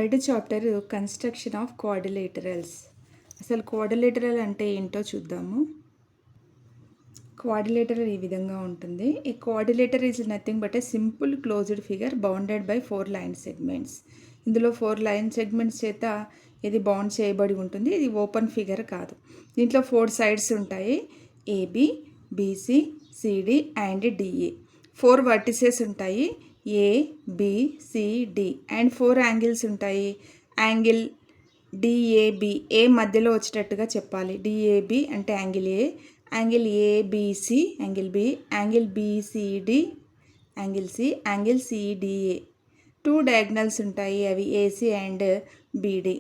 Third chapter construction of quadrilaterals. అసలు quadrilateral అంటే ఏంటో చూద్దాము. క్వాడ్రిలేటరల్ ఈ విధంగా ఉంటుంది. A quadrilateral is nothing but a simple closed figure bounded by 4 line segments. ఇందులో 4 లైన్ సెగ్మెంట్స్ చేత ఇది బౌండ్ చేయబడి ఉంటుంది. ఇది ఓపెన్ ఫిగర్ కాదు. దీంట్లో 4 సైడ్స్ ఉంటాయి. AB, BC, CD and DA. 4 vertices ఉంటాయి. A, B, C, D and 4 angles ఉంటాయి. యాంగిల్ డిఏబి, ఏ మధ్యలో వచ్చేటట్టుగా చెప్పాలి. డిఏబి అంటే angle A, angle ABC angle B, angle BCD angle C, angle CDA. 2 diagonals ఉంటాయి. అవి ఏసి అండ్ బిడి.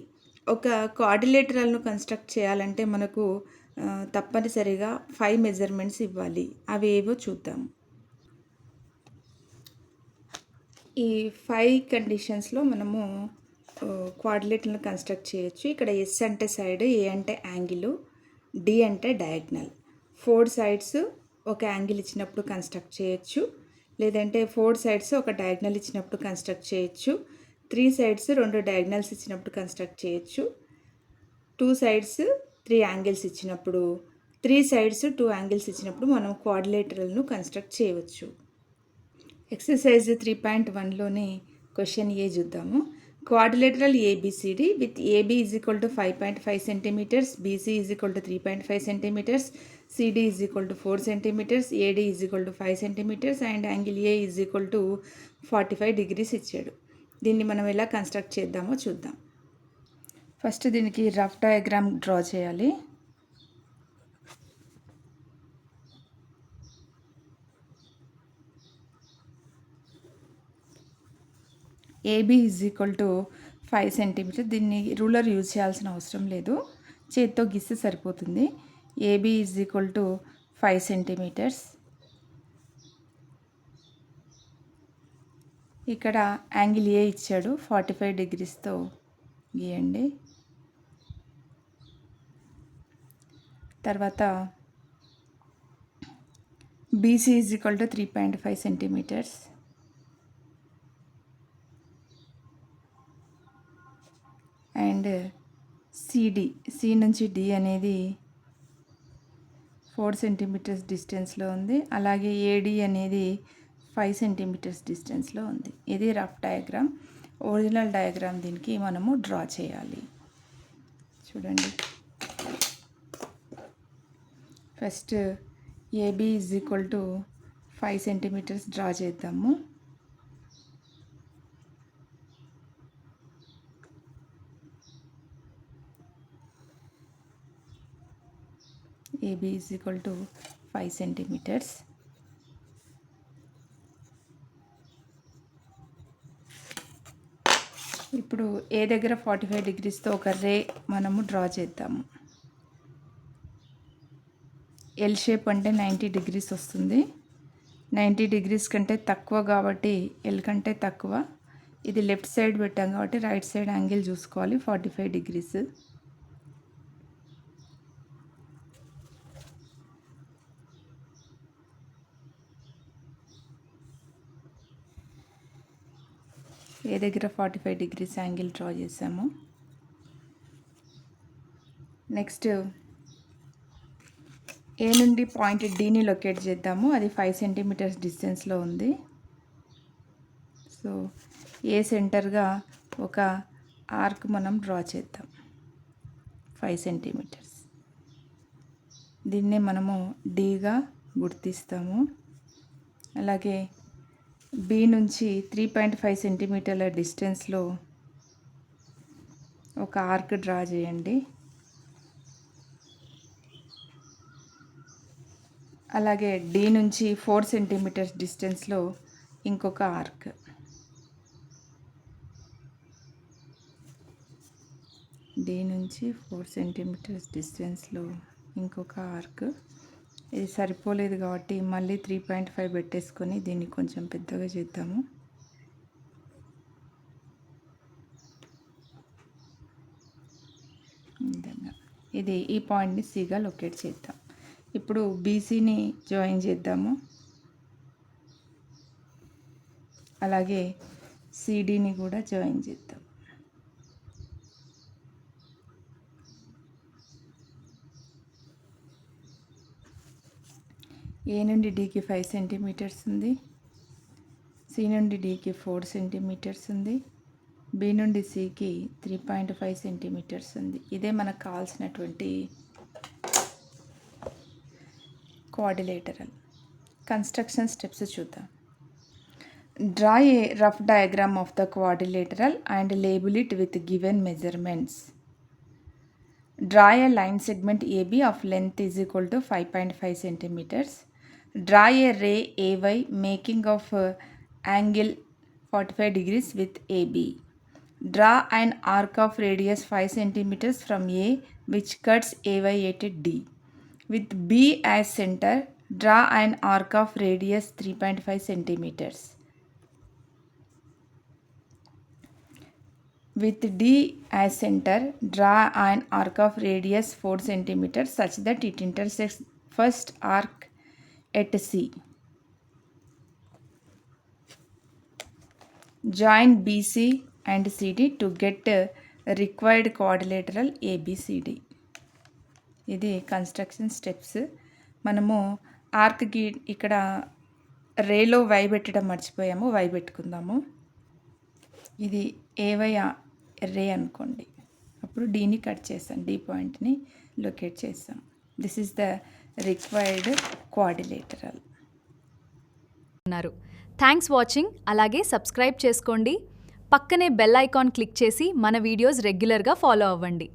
ఒక క్వాడ్రిలేటరల్ను కన్స్ట్రక్ట్ చేయాలంటే మనకు తప్పనిసరిగా 5 మెజర్మెంట్స్ ఇవ్వాలి. అవి ఏవో చూద్దాం. ఈ 5 కండిషన్స్లో మనము క్వాడ్రిలేటర్ను కన్స్ట్రక్ట్ చేయొచ్చు. ఇక్కడ ఎస్ అంటే సైడ్, ఏ అంటే యాంగిల్, డి అంటే డయాగ్నల్. 4 సైడ్స్ ఒక యాంగిల్ ఇచ్చినప్పుడు కన్స్ట్రక్ట్ చేయొచ్చు, లేదంటే 4 సైడ్స్ ఒక డయాగ్నల్ ఇచ్చినప్పుడు కన్స్ట్రక్ట్ చేయొచ్చు. 3 సైడ్స్ 2 డయాగ్నల్స్ ఇచ్చినప్పుడు కన్స్ట్రక్ట్ చేయొచ్చు. 2 సైడ్స్ 3 యాంగిల్స్ ఇచ్చినప్పుడు, 3 సైడ్స్ 2 యాంగిల్స్ ఇచ్చినప్పుడు మనం క్వాడ్రిలేటరల్ను కన్స్ట్రక్ట్ చేయవచ్చు. ఎక్సర్సైజ్ 3.1లోని క్వశ్చన్ ఏ చూద్దాము. Quadrilateral ABCD with AB is equal to 5.5 centimeters, BC is equal to 3.5 centimeters, CD is equal to 4 centimeters, AD is equal to 5 centimeters and angle A is equal to 45 degrees ఇచ్చాడు. దీన్ని మనం ఎలా construct చేద్దామో చూద్దాం. First దీనికి rough diagram draw చేయాలి. AB is equal to 5 centimeter. దీన్ని ruler use చేయాల్సిన అవసరం లేదు, చేతితో గీస్తే సరిపోతుంది. AB is equal to 5 centimeters. ఇక్కడ యాంగిల్ ఏ ఇచ్చాడు, 45 డిగ్రీస్తో గీయండి. తర్వాత BC is equal to 3.5 centimeters. And CD, C నుంచి డి అనేది 4 సెంటీమీటర్స్ డిస్టెన్స్లో ఉంది. అలాగే ఏడి అనేది 5 సెంటీమీటర్స్ డిస్టెన్స్లో ఉంది. ఇది రఫ్ డయాగ్రామ్. ఒరిజినల్ డయాగ్రామ్ దీనికి మనము డ్రా చేయాలి. చూడండి, first AB is equal to 5 centimetres draw చేద్దాము. AB is equal to 5 centimetres. ఇప్పుడు ఏ దగ్గర 45 డిగ్రీస్తో ఒక రే మనము డ్రా చేద్దాము. ఎల్ షేప్ అంటే 90 డిగ్రీస్ వస్తుంది. 90 డిగ్రీస్ కంటే తక్కువ కాబట్టి ఎల్ కంటే తక్కువ. ఇది లెఫ్ట్ సైడ్ పెట్టాం కాబట్టి రైట్ సైడ్ యాంగిల్ చూసుకోవాలి, 45 డిగ్రీస్. ఏ దగ్గర 45 డిగ్రీస్ యాంగిల్ డ్రా చేసాము. నెక్స్ట్ ఏ నుండి పాయింట్ డిని లొకేట్ చేద్దాము. అది 5 సెంటీమీటర్స్ డిస్టెన్స్లో ఉంది. సో ఏ సెంటర్గా ఒక ఆర్క్ మనం డ్రా చేద్దాం, 5 సెంటీమీటర్స్. దీన్నే మనము డిగా గుర్తిస్తాము. అలాగే బి నుంచి 3.5 సెంటీమీటర్ల డిస్టెన్స్లో ఒక ఆర్క్ డ్రా చేయండి. అలాగే డి నుంచి 4 సెంటీమీటర్స్ డిస్టెన్స్లో ఇంకొక ఆర్క్. డి నుంచి 4 సెంటీమీటర్స్ డిస్టెన్స్లో ఇంకొక ఆర్క్. ఇది సరిపోలేదు కాబట్టి మళ్ళీ 3.5 పెట్టేసుకొని దీన్ని కొంచెం పెద్దగా చేద్దాము. ఇది ఈ పాయింట్ని సిగా లొకేట్ చేద్దాం. ఇప్పుడు బీసీని జాయిన్ చేద్దాము. అలాగే సిడిని కూడా జాయిన్ చేద్దాం. ఏ నుండి డీకి 5 సెంటీమీటర్స్ ఉంది, సి నుండి డీకి 4 సెంటీమీటర్స్ ఉంది, బి నుండి సికి 3.5 సెంటీమీటర్స్ ఉంది. ఇదే మనకు కావాల్సినటువంటి క్వాడ్రిలేటరల్. కన్స్ట్రక్షన్ స్టెప్స్ చూద్దాం. Draw A rough diagram of the quadrilateral and label it with given measurements. Draw a line segment AB of length is equal to 5.5 centimeters. Draw a ray AY making of angle 45 degrees with AB. Draw an arc of radius 5 centimeters from A which cuts AY at D. With B as center, draw an arc of radius 3.5 centimeters. With D as center, draw an arc of radius 4 centimeters such that it intersects first arc at C. Join BC and CD to get required quadrilateral ABCD. ఇది construction steps. మనము ఆర్క్కి ఇక్కడ రేలో why పెట్టడం మర్చిపోయాము, why పెట్టుకుందాము. ఇది ఏవై రే అనుకోండి, అప్పుడు డీని cut చేస్తాం, D పాయింట్ని లొకేట్ చేస్తాం. This is the required quadrilateral. Thanks watching. అలాగే సబ్స్క్రైబ్ చేసుకోండి, పక్కనే బెల్ ఐకాన్ క్లిక్ చేసి మన వీడియోస్ రెగ్యులర్గా ఫాలో అవ్వండి.